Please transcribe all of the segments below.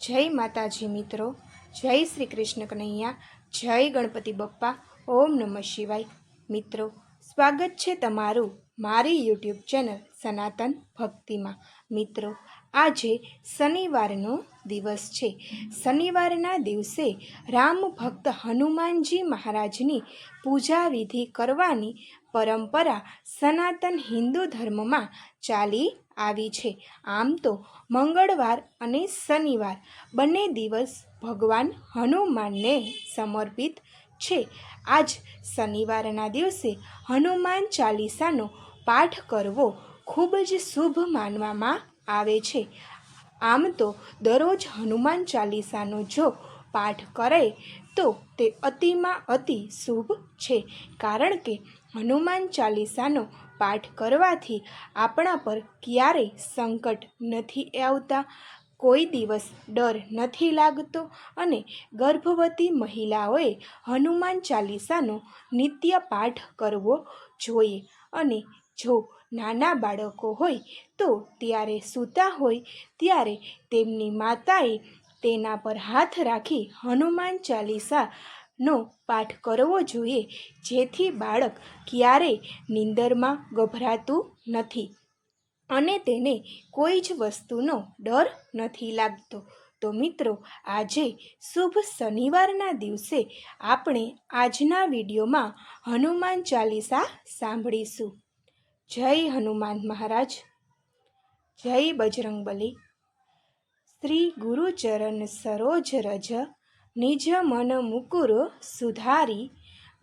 जय माताजी मित्रों, जय श्री कृष्ण कन्हैया, जय गणपति बप्पा। ओम नमः शिवाय। मित्रों, स्वागत है तमारू मारी यूट्यूब चैनल सनातन भक्ति में। मित्रों, आजे शनिवारनो दिवस छे। शनिवारना दिवसे राम भक्त हनुमानजी महाराजनी पूजा विधि करवानी परंपरा सनातन हिंदू धर्म में चाली आवी छे। आम तो मंगळवार अने शनिवार बने दिवस भगवान हनुमान ने समर्पित छे। आज शनिवारना दिवसे हनुमान चालीसानो पाठ करवो खूब ज शुभ मानवामां आवे छे। आम तो दररोज हनुमान चालीसानो जो पाठ करे तो ते अतिमां अति शुभ छे, कारण के हनुमान चालीसानो पाठ करवाथी आपणा पर क्यारेय संकट नथी आवता, कोई दिवस डर नथी लागतो अने गर्भवती महिलाओए हनुमान चालीसानो नित्य पाठ करवो जोईए। अने जो नाना बाळको होय तो त्यारे सूता होय त्यारे तेमनी माताए तेना पर हाथ राखी हनुमान चालीसा नो पाठ करवो जोईए, जेथी बाळक क्यारेय निंदरमां गभरातुं नथी अने तेने कोई ज वस्तुनो डर नथी लागतो। तो मित्रों, आजे शुभ शनिवारना दिवसे आपणे आजना विडियोमां हनुमान चालीसा सांभळीशुं। जय हनुमान महाराज, जय बजरंगबली। श्री गुरुचरण सरोज रज निज मन मुकुर सुधारी,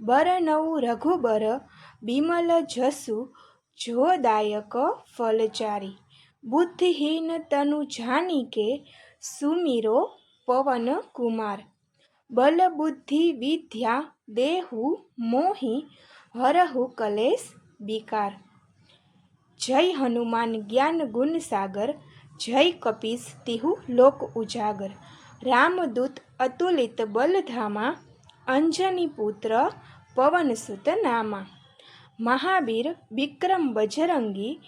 बरनऊ रघुबर बिमल जसु जोदायक फलचारी। बुद्धिहीन तनु जानिके सुमिरो पवन कुमार, बल बुद्धि विद्या देहु मोहि हरहु कलेश विकार। जय हनुमान ज्ञान गुण सागर, जय कपीस तिहु लोक उजागर। रामदूत अतुलित बल धामा, अंजनी पुत्र पवन सुत नामा। महावीर विक्रम बजरंगी,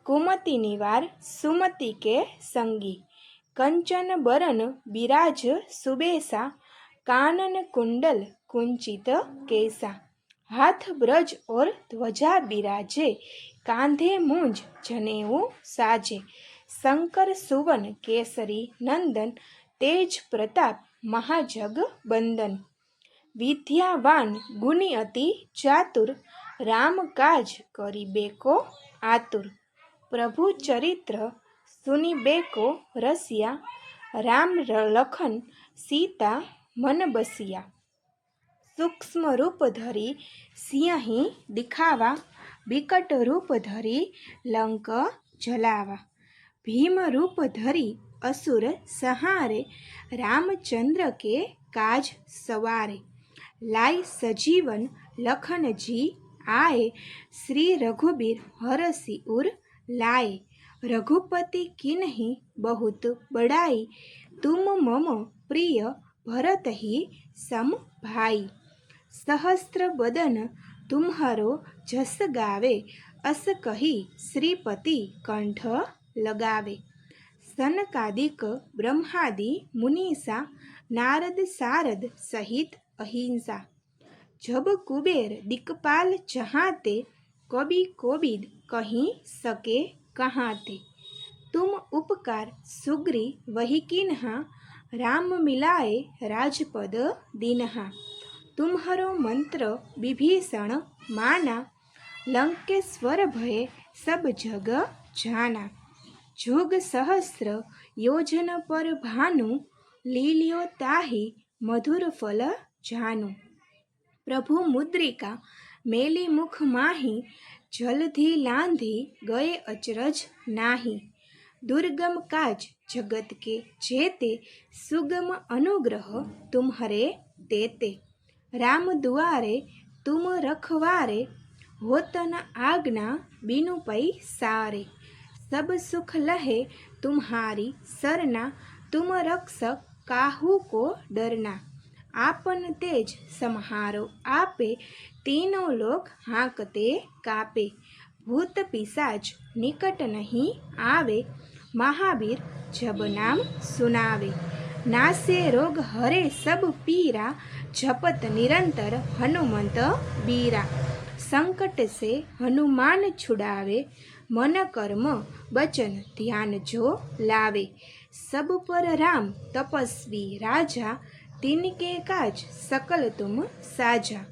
कुमति निवार सुमति के संगी। कंचन बरन बिराज सुबेसा, कानन कुंडल कुंचित केसा। हाथ ब्रज और ध्वजा बिराजे, कांधे मूंज जनेऊ साजे। शंकर सुवन केसरी नंदन, तेज प्रताप महाजग बंदन। विद्यावान गुणी अति चातुर, राम काज करिबेको आतुर। प्रभु चरित्र सुनिबेको रसिया, राम लखन सीता मन बसिया। सूक्ष्म रूप धरी सिंही दिखावा, विकट रूप धरी लंक जलावा। भीम रूप धरी असुर संहारे, रामचंद्र के काज सवारे। लाई सजीवन लखन जी आए, श्री रघुबीर हरषि उर लाए। रघुपति किन्ही बहुत बड़ाई, तुम मम प्रिय भरत ही सम भाई। सहस्त्र बदन तुम्हारो जस गावे, अस कही श्रीपति कंठ लगावे। सनकादिक ब्रह्मादि मुनीसा, नारद सारद सहित अहिंसा। जब कुबेर दिक्पाल जहाते, कवि कोविद कहीं सके कहाते। तुम उपकार सुग्री वही किन्हा, राम मिलाए राजपद दीन्हा। तुम्हारो मंत्र विभीषण माना, लंकेश्वर भय सब जग जाना। जुग सहस्र योजन पर भानु, लील्यो ताहि मधुर फल जानु। प्रभु मुद्रिका मेली मुख माही, जलधि लांधी गए अचरज नाही। दुर्गम काज जगत के जेते, सुगम अनुग्रह तुम्हारे तेते। राम दुआरे तुम रखवारे, होत न आज्ञा बिनु पैसारे। सब सुख लहे तुम्हारी सरना, तुम रक्षक काहू को डरना। आपन तेज सम्हारो आपे, तीनों लोक हांकते कापे। भूत पिशाच निकट नहीं आवे, महावीर जब नाम सुनावे। नासे रोग हरे सब पीरा, जपत निरंतर हनुमंत बीरा। संकट से हनुमान छुड़ावे, मन कर्म बचन ध्यान जो लावे। सब पर राम तपस्वी राजा, तिनके काज सकल तुम साजा।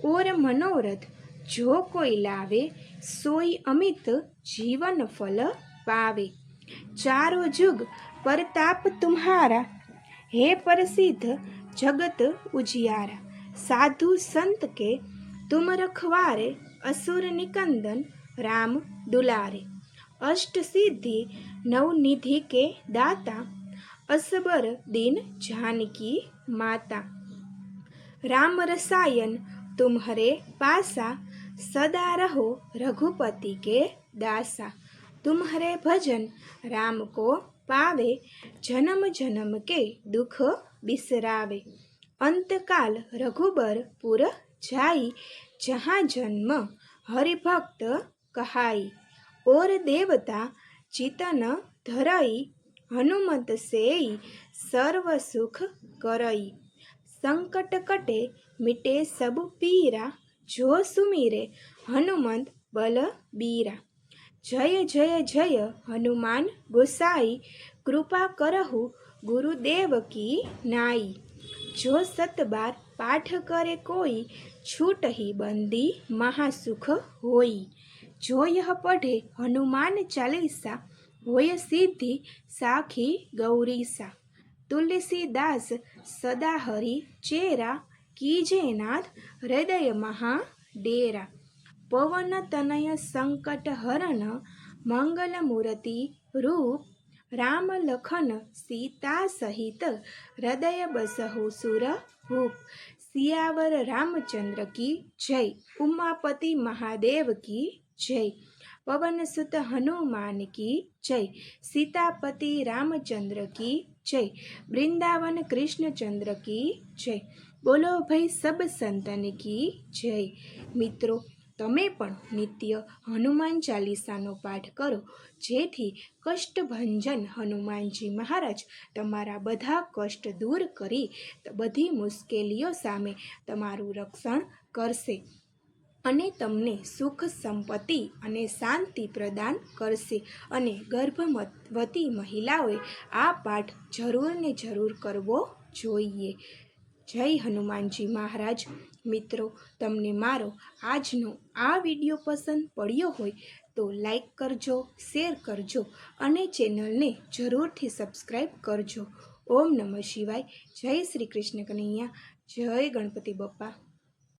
और मनोरथ जो कोई लावे, सोई अमित जीवन फल पावे। चारों जुग परताप तुम्हारा, हे प्रसिद्ध जगत उजियारा। साधु संत के तुम रखवारे, असुर निकंदन राम दुलारे। अष्ट सिद्धि नवनिधि के दाता, असबर दीन जानकी माता। राम रसायन तुम्हारे पासा, सदा रहो रघुपति के दासा। तुम्हारे भजन राम को पावे, जन्म जन्म के दुख बिसरावे। अंतकाल रघुबर पुर जाई, जहाँ जन्म हरिभक्त कहाई। और देवता चितन धरई, हनुमत सेई सर्व सुख करई। संकट कटे मिटे सब पीरा, जो सुमिरे हनुमंत बलबीरा। जय जय जय हनुमान गोसाई, कृपा करहु गुरुदेव की नाई। जो सत बार पाठ करे कोई, छूट ही बंदी महासुख होई। जो यह पढ़े हनुमान चालीसा, होय सिद्धि साखी गौरीसा। तुलसीदास सदा हरि चेरा, कीजे नाथ हृदय महा डेरा। पवन तनय संकट हरन, मंगल मूर्ति रूप। राम लखन सीता सहित, हृदय बसहु सुर भूप। सियावर रामचंद्र की जय, उमापति महादेव की जय। पवन सुत हनुमान की जय, सीतापति रामचंद्र की जय। वृंदावन कृष्णचंद्र की जय। बोलो भाई सब संतन की जय। मित्रों, તમે પણ નિત્ય હનુમાન ચાલીસાનો પાઠ કરો, જેથી કષ્ટભંજન હનુમાનજી મહારાજ તમારા બધા કષ્ટ દૂર કરી બધી મુશ્કેલીઓ સામે તમારું રક્ષણ કરશે અને તમને સુખ સંપત્તિ અને શાંતિ પ્રદાન કરશે। અને ગર્ભવતી મહિલાઓએ આ પાઠ જરૂર ને જરૂર કરવો જોઈએ। જય હનુમાનજી મહારાજ। મિત્રો, તમને મારો આજનો આ વિડીયો પસંદ પડ્યો હોય તો લાઈક કરજો, શેર કરજો અને ચેનલને જરૂરથી સબસ્ક્રાઈબ કરજો। ઓમ નમઃ શિવાય। જય શ્રી કૃષ્ણ કનૈયા। જય ગણપતિ બપ્પા।